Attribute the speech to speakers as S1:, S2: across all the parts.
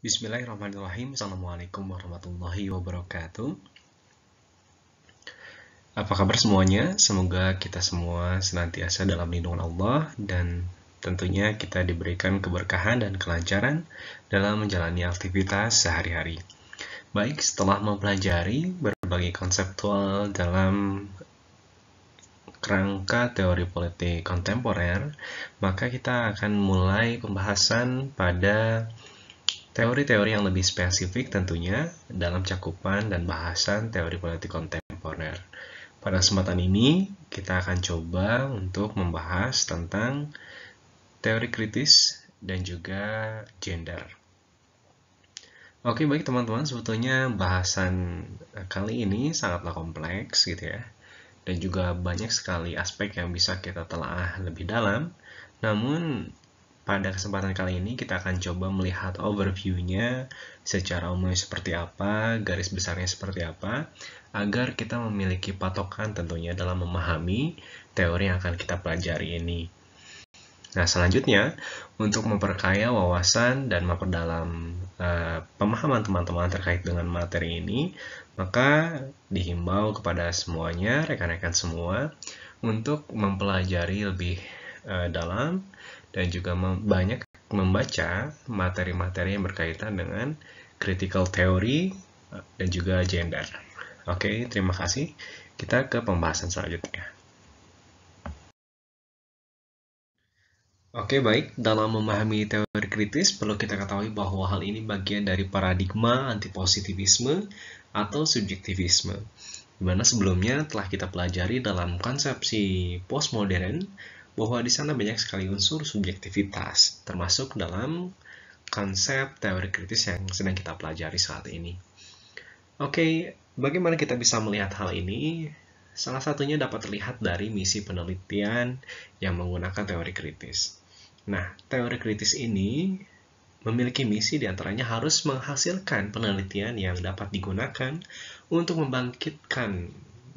S1: Bismillahirrahmanirrahim. Assalamualaikum warahmatullahi wabarakatuh. Apa kabar semuanya? Semoga kita semua senantiasa dalam lindungan Allah dan tentunya kita diberikan keberkahan dan kelancaran dalam menjalani aktivitas sehari-hari. Baik, setelah mempelajari berbagai konseptual dalam kerangka teori politik kontemporer, maka kita akan mulai pembahasan pada teori-teori yang lebih spesifik tentunya dalam cakupan dan bahasan teori politik kontemporer. Pada kesempatan ini, kita akan coba untuk membahas tentang teori kritis dan juga gender. Oke, baik teman-teman, sebetulnya bahasan kali ini sangatlah kompleks gitu ya. Dan juga banyak sekali aspek yang bisa kita telaah lebih dalam. Namun, pada kesempatan kali ini kita akan coba melihat overview-nya secara umum seperti apa, garis besarnya seperti apa, agar kita memiliki patokan tentunya dalam memahami teori yang akan kita pelajari ini. Nah, selanjutnya, untuk memperkaya wawasan dan memperdalam pemahaman teman-teman terkait dengan materi ini, maka dihimbau kepada semuanya, rekan-rekan semua, untuk mempelajari lebih dalam dan juga banyak membaca materi-materi yang berkaitan dengan critical theory dan juga gender. Oke, terima kasih. Kita ke pembahasan selanjutnya. Oke, baik. Dalam memahami teori kritis, perlu kita ketahui bahwa hal ini bagian dari paradigma antipositivisme atau subjektivisme, di mana sebelumnya telah kita pelajari dalam konsepsi postmodern bahwa di sana banyak sekali unsur subjektivitas, termasuk dalam konsep teori kritis yang sedang kita pelajari saat ini. Oke, bagaimana kita bisa melihat hal ini? Salah satunya dapat terlihat dari misi penelitian yang menggunakan teori kritis. Nah, teori kritis ini memiliki misi diantaranya harus menghasilkan penelitian yang dapat digunakan untuk membangkitkan,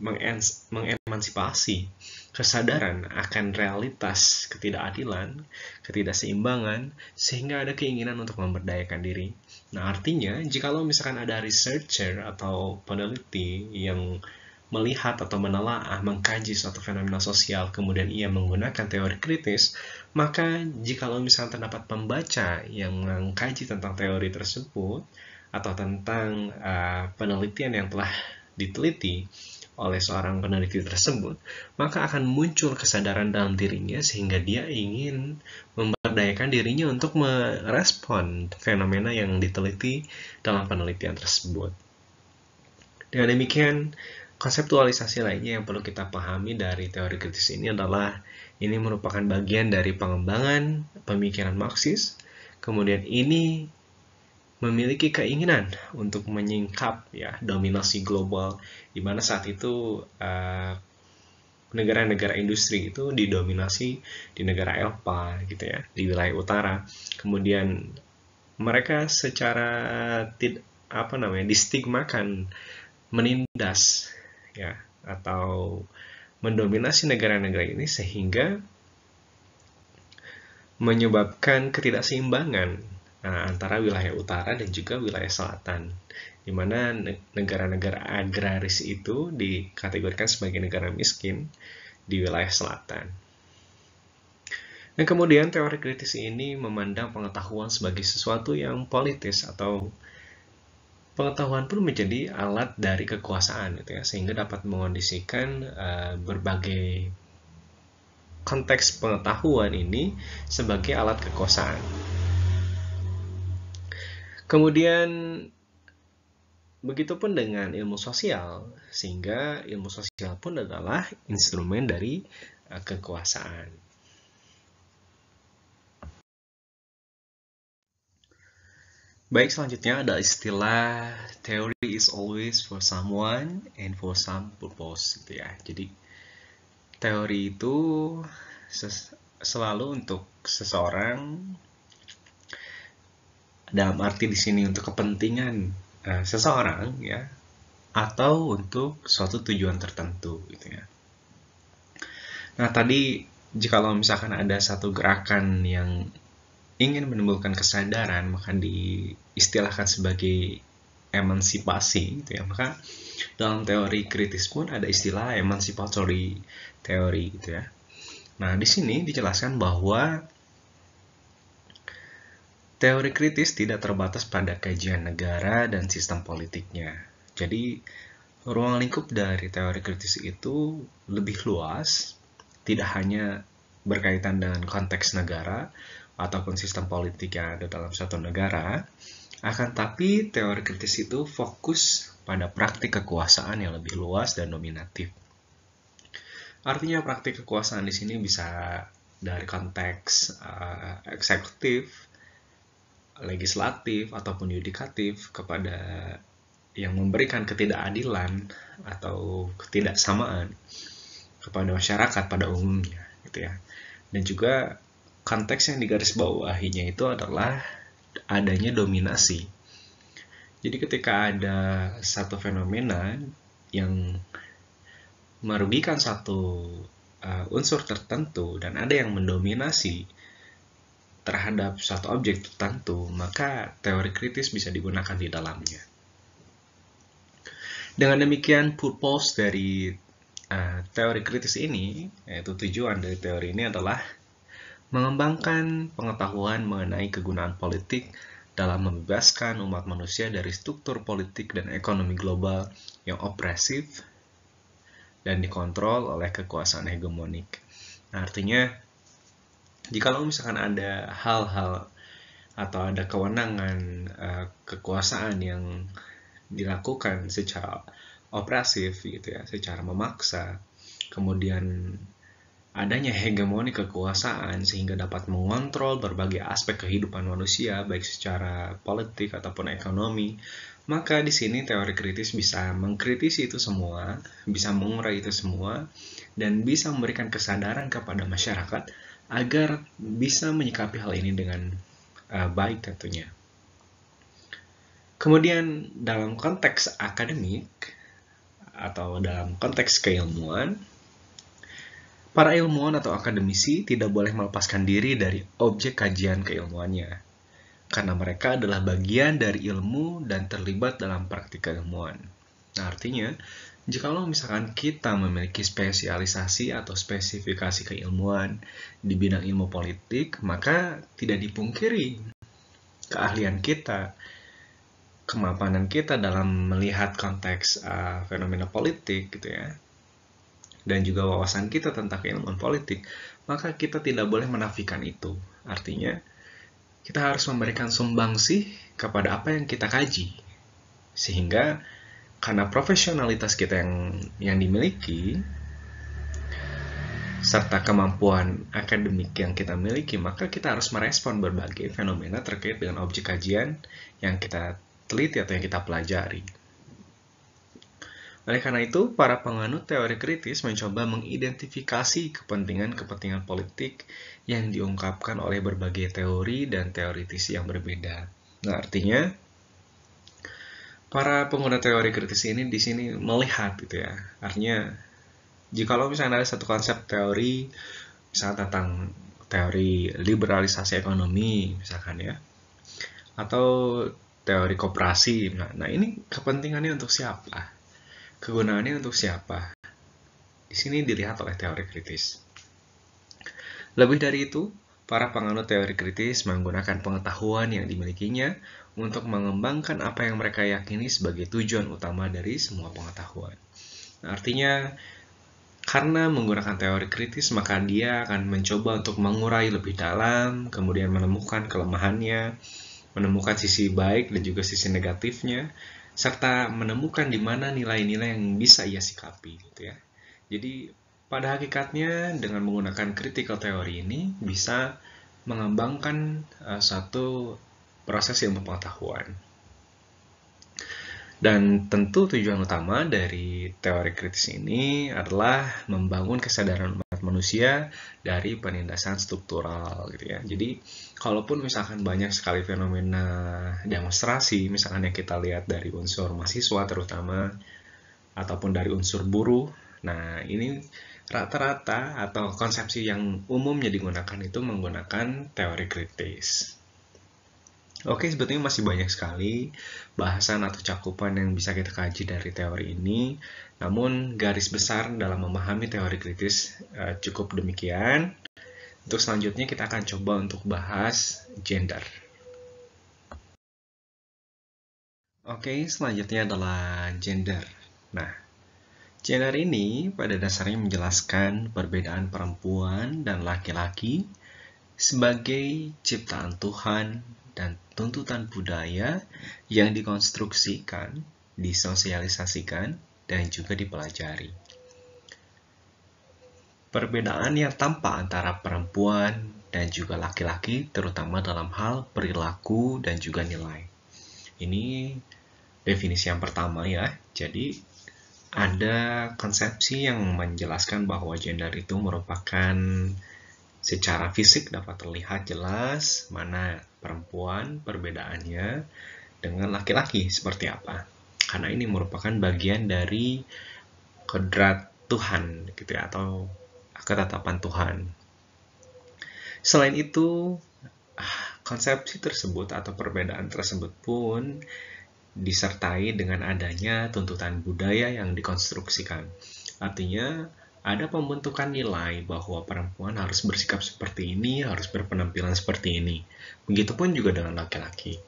S1: mengemansipasi kesadaran akan realitas ketidakadilan, ketidakseimbangan, sehingga ada keinginan untuk memberdayakan diri. Nah, artinya, jikalau misalkan ada researcher atau peneliti yang melihat atau menelaah, mengkaji suatu fenomena sosial, kemudian ia menggunakan teori kritis, maka jikalau misalkan terdapat pembaca yang mengkaji tentang teori tersebut, atau tentang penelitian yang telah diteliti oleh seorang peneliti tersebut, maka akan muncul kesadaran dalam dirinya sehingga dia ingin memberdayakan dirinya untuk merespon fenomena yang diteliti dalam penelitian tersebut. Dengan demikian, konseptualisasi lainnya yang perlu kita pahami dari teori kritis ini adalah ini merupakan bagian dari pengembangan pemikiran Marxis. Kemudian ini memiliki keinginan untuk menyingkap ya dominasi global, di mana saat itu negara-negara industri itu didominasi di negara Eropa gitu ya, di wilayah utara. Kemudian mereka secara distigmakan, menindas ya atau mendominasi negara-negara ini sehingga menyebabkan ketidakseimbangan antara wilayah utara dan juga wilayah selatan, di mana negara-negara agraris itu dikategorikan sebagai negara miskin di wilayah selatan. Dan kemudian teori kritis ini memandang pengetahuan sebagai sesuatu yang politis atau pengetahuan pun menjadi alat dari kekuasaan gitu ya, sehingga dapat mengondisikan berbagai konteks pengetahuan ini sebagai alat kekuasaan. Kemudian begitupun dengan ilmu sosial, sehingga ilmu sosial pun adalah instrumen dari kekuasaan. Baik, selanjutnya ada istilah theory is always for someone and for some purpose gitu ya. Jadi teori itu selalu untuk seseorang, dalam arti di sini untuk kepentingan seseorang ya, atau untuk suatu tujuan tertentu gitu ya. Nah, tadi jikalau misalkan ada satu gerakan yang ingin menimbulkan kesadaran, maka diistilahkan sebagai emansipasi, gitu ya. Maka dalam teori kritis pun ada istilah emancipatory theory, gitu ya. Nah, di sini dijelaskan bahwa teori kritis tidak terbatas pada kajian negara dan sistem politiknya. Jadi, ruang lingkup dari teori kritis itu lebih luas, tidak hanya berkaitan dengan konteks negara ataupun sistem politik yang ada dalam suatu negara, akan tapi teori kritis itu fokus pada praktik kekuasaan yang lebih luas dan dominatif. Artinya praktik kekuasaan di sini bisa dari konteks eksekutif, legislatif, ataupun yudikatif kepada yang memberikan ketidakadilan atau ketidaksamaan kepada masyarakat pada umumnya, gitu ya. Dan juga konteks yang digarisbawahinya itu adalah adanya dominasi. Jadi ketika ada satu fenomena yang merugikan satu unsur tertentu dan ada yang mendominasi terhadap suatu objek tertentu, maka teori kritis bisa digunakan di dalamnya. Dengan demikian, purpose dari teori kritis ini, yaitu tujuan dari teori ini adalah mengembangkan pengetahuan mengenai kegunaan politik dalam membebaskan umat manusia dari struktur politik dan ekonomi global yang opresif dan dikontrol oleh kekuasaan hegemonik. Nah, artinya, jikalau misalkan ada hal-hal atau ada kewenangan kekuasaan yang dilakukan secara opresif, gitu ya, secara memaksa, kemudian adanya hegemoni kekuasaan sehingga dapat mengontrol berbagai aspek kehidupan manusia, baik secara politik ataupun ekonomi, maka di sini teori kritis bisa mengkritisi itu semua, bisa mengurai itu semua, dan bisa memberikan kesadaran kepada masyarakat agar bisa menyikapi hal ini dengan baik tentunya. Kemudian dalam konteks akademik atau dalam konteks keilmuan, para ilmuwan atau akademisi tidak boleh melepaskan diri dari objek kajian keilmuannya, karena mereka adalah bagian dari ilmu dan terlibat dalam praktik keilmuan. Nah, artinya, jikalau misalkan kita memiliki spesialisasi atau spesifikasi keilmuan di bidang ilmu politik, maka tidak dipungkiri keahlian kita, kemapanan kita dalam melihat konteks fenomena politik, gitu ya, dan juga wawasan kita tentang keilmuan politik, maka kita tidak boleh menafikan itu. Artinya, kita harus memberikan sumbangsih kepada apa yang kita kaji, sehingga karena profesionalitas kita yang dimiliki, serta kemampuan akademik yang kita miliki, maka kita harus merespon berbagai fenomena terkait dengan objek kajian yang kita teliti atau yang kita pelajari. Oleh karena itu, para penganut teori kritis mencoba mengidentifikasi kepentingan-kepentingan politik yang diungkapkan oleh berbagai teori dan teoritisi yang berbeda. Nah, artinya, para pengguna teori kritis ini di sini melihat, gitu ya. Artinya, jikalau misalnya ada satu konsep teori, misalnya tentang teori liberalisasi ekonomi, misalkan ya, atau teori koperasi. Nah, ini kepentingannya untuk siapa? Kegunaannya untuk siapa? Di sini dilihat oleh teori kritis. Lebih dari itu, para penganut teori kritis menggunakan pengetahuan yang dimilikinya untuk mengembangkan apa yang mereka yakini sebagai tujuan utama dari semua pengetahuan. Nah, artinya, karena menggunakan teori kritis, maka dia akan mencoba untuk mengurai lebih dalam, kemudian menemukan kelemahannya, menemukan sisi baik dan juga sisi negatifnya, serta menemukan di mana nilai-nilai yang bisa ia sikapi, gitu ya. Jadi, pada hakikatnya, dengan menggunakan critical theory ini bisa mengembangkan satu proses ilmu pengetahuan. Dan tentu tujuan utama dari teori kritis ini adalah membangun kesadaran umat manusia dari penindasan struktural, gitu ya. Jadi, kalaupun misalkan banyak sekali fenomena demonstrasi, misalkan yang kita lihat dari unsur mahasiswa terutama, ataupun dari unsur buruh, nah ini rata-rata atau konsepsi yang umumnya digunakan itu menggunakan teori kritis. Oke, sebetulnya masih banyak sekali bahasan atau cakupan yang bisa kita kaji dari teori ini. Namun, garis besar dalam memahami teori kritis cukup demikian. Untuk selanjutnya kita akan coba untuk bahas gender. Oke, selanjutnya adalah gender. Nah, gender ini pada dasarnya menjelaskan perbedaan perempuan dan laki-laki sebagai ciptaan Tuhan dan tuntutan budaya yang dikonstruksikan, disosialisasikan, dan juga dipelajari. Perbedaan yang tampak antara perempuan dan juga laki-laki terutama dalam hal perilaku dan juga nilai. Ini definisi yang pertama ya. Jadi ada konsepsi yang menjelaskan bahwa gender itu merupakan secara fisik dapat terlihat jelas mana perempuan perbedaannya dengan laki-laki seperti apa. Karena ini merupakan bagian dari kodrat Tuhan gitu ya, atau ketetapan Tuhan. Selain itu, konsepsi tersebut atau perbedaan tersebut pun disertai dengan adanya tuntutan budaya yang dikonstruksikan. Artinya, ada pembentukan nilai bahwa perempuan harus bersikap seperti ini, harus berpenampilan seperti ini. Begitupun juga dengan laki-laki.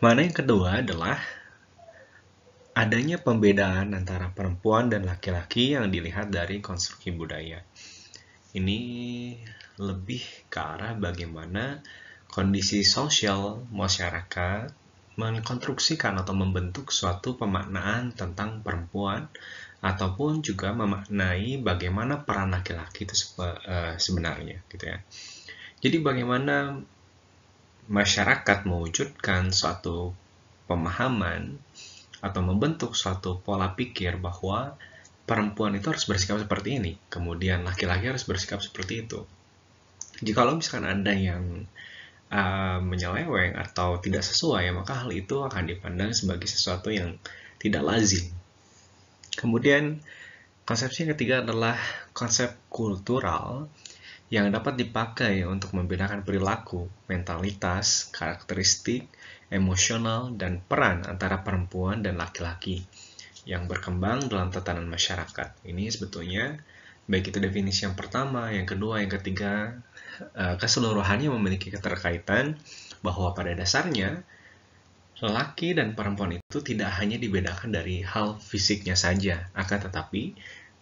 S1: Mana yang kedua adalah adanya pembedaan antara perempuan dan laki-laki yang dilihat dari konstruksi budaya. Ini lebih ke arah bagaimana kondisi sosial masyarakat mengkonstruksikan atau membentuk suatu pemaknaan tentang perempuan ataupun juga memaknai bagaimana peran laki-laki itu sebenarnya gitu ya. Jadi bagaimana masyarakat mewujudkan suatu pemahaman atau membentuk suatu pola pikir bahwa perempuan itu harus bersikap seperti ini, kemudian laki-laki harus bersikap seperti itu. Jikalau misalkan ada yang menyeleweng atau tidak sesuai, maka hal itu akan dipandang sebagai sesuatu yang tidak lazim. Kemudian konsepsi yang ketiga adalah konsep kultural yang dapat dipakai untuk membedakan perilaku, mentalitas, karakteristik, emosional, dan peran antara perempuan dan laki-laki yang berkembang dalam tatanan masyarakat. Ini sebetulnya baik itu definisi yang pertama, yang kedua, yang ketiga, keseluruhannya memiliki keterkaitan bahwa pada dasarnya lelaki dan perempuan itu tidak hanya dibedakan dari hal fisiknya saja, akan tetapi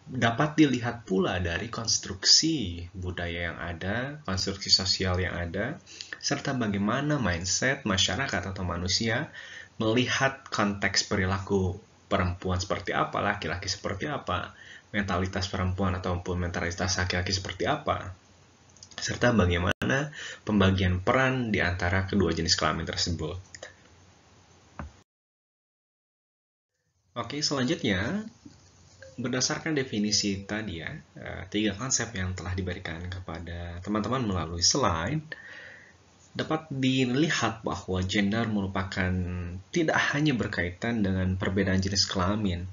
S1: dapat dilihat pula dari konstruksi budaya yang ada, konstruksi sosial yang ada, serta bagaimana mindset masyarakat atau manusia melihat konteks perilaku perempuan seperti apa, laki-laki seperti apa, mentalitas perempuan ataupun mentalitas laki-laki seperti apa, serta bagaimana pembagian peran di antara kedua jenis kelamin tersebut. Oke, selanjutnya, berdasarkan definisi tadi ya, 3 konsep yang telah diberikan kepada teman-teman melalui slide, dapat dilihat bahwa gender merupakan tidak hanya berkaitan dengan perbedaan jenis kelamin,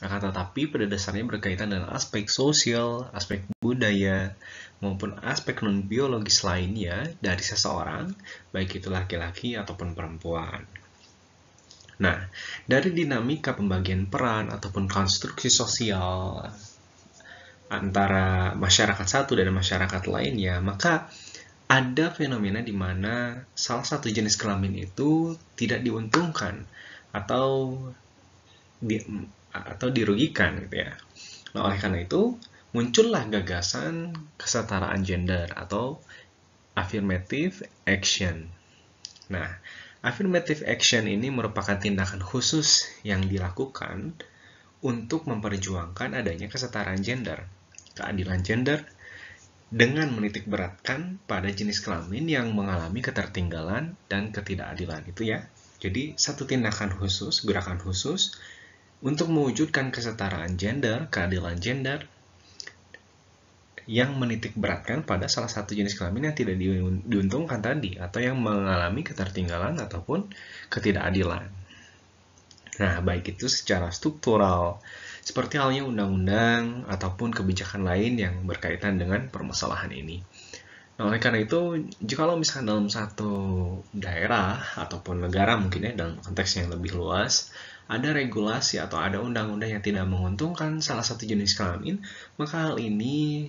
S1: akan tetapi pada dasarnya berkaitan dengan aspek sosial, aspek budaya, maupun aspek non-biologis lainnya dari seseorang, baik itu laki-laki ataupun perempuan. Nah, dari dinamika pembagian peran ataupun konstruksi sosial antara masyarakat satu dan masyarakat lainnya, maka ada fenomena di mana salah satu jenis kelamin itu tidak diuntungkan atau dirugikan gitu ya. Nah, oleh karena itu muncullah gagasan kesetaraan gender atau affirmative action. Nah, affirmative action ini merupakan tindakan khusus yang dilakukan untuk memperjuangkan adanya kesetaraan gender, keadilan gender, dengan menitik beratkan pada jenis kelamin yang mengalami ketertinggalan dan ketidakadilan itu ya. Jadi satu tindakan khusus, gerakan khusus untuk mewujudkan kesetaraan gender, keadilan gender yang menitik beratkan pada salah satu jenis kelamin yang tidak diuntungkan tadi atau yang mengalami ketertinggalan ataupun ketidakadilan. Nah, baik itu secara struktural seperti halnya undang-undang ataupun kebijakan lain yang berkaitan dengan permasalahan ini. Nah, oleh karena itu, jikalau misalkan dalam satu daerah ataupun negara mungkin ya dalam konteks yang lebih luas, ada regulasi atau ada undang-undang yang tidak menguntungkan salah satu jenis kelamin, maka hal ini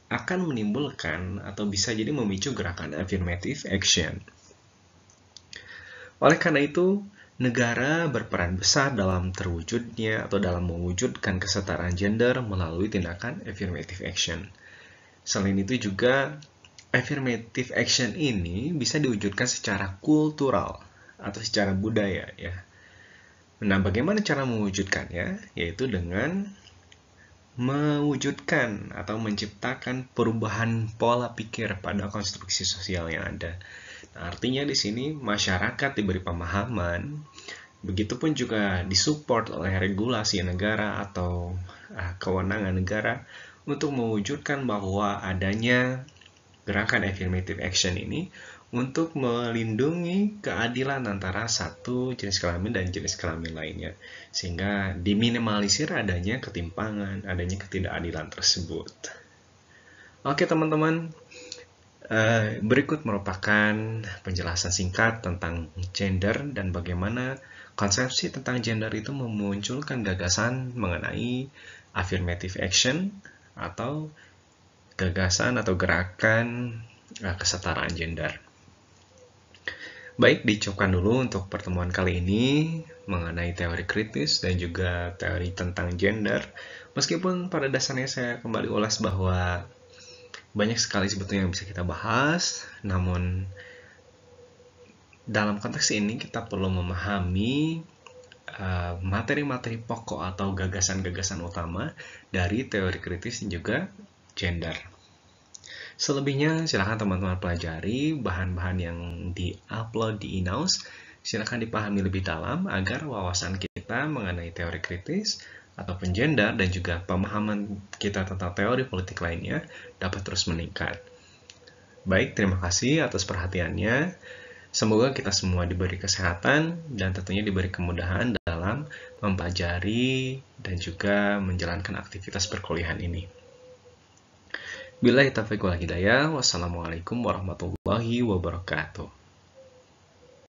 S1: akan menimbulkan atau bisa jadi memicu gerakan affirmative action. Oleh karena itu, negara berperan besar dalam terwujudnya atau dalam mewujudkan kesetaraan gender melalui tindakan affirmative action. Selain itu juga, affirmative action ini bisa diwujudkan secara kultural atau secara budaya ya. Nah, bagaimana cara mewujudkannya? Yaitu dengan mewujudkan atau menciptakan perubahan pola pikir pada konstruksi sosial yang ada. Nah, artinya di sini masyarakat diberi pemahaman, begitupun juga disupport oleh regulasi negara atau kewenangan negara untuk mewujudkan bahwa adanya gerakan affirmative action ini untuk melindungi keadilan antara satu jenis kelamin dan jenis kelamin lainnya, sehingga diminimalisir adanya ketimpangan, adanya ketidakadilan tersebut. Oke teman-teman, berikut merupakan penjelasan singkat tentang gender dan bagaimana konsepsi tentang gender itu memunculkan gagasan mengenai affirmative action atau gagasan atau gerakan kesetaraan gender. Baik, dicukupkan dulu untuk pertemuan kali ini mengenai teori kritis dan juga teori tentang gender. Meskipun pada dasarnya saya kembali ulas bahwa banyak sekali sebetulnya yang bisa kita bahas, namun dalam konteks ini kita perlu memahami materi-materi pokok atau gagasan-gagasan utama dari teori kritis dan juga gender. Selebihnya silakan teman-teman pelajari bahan-bahan yang di-upload di Inaus. Silakan dipahami lebih dalam agar wawasan kita mengenai teori kritis ataupun gender dan juga pemahaman kita tentang teori politik lainnya dapat terus meningkat. Baik, terima kasih atas perhatiannya. Semoga kita semua diberi kesehatan dan tentunya diberi kemudahan dalam mempelajari dan juga menjalankan aktivitas perkuliahan ini. Billahi taufiq wal hidayah. Wassalamualaikum warahmatullahi wabarakatuh.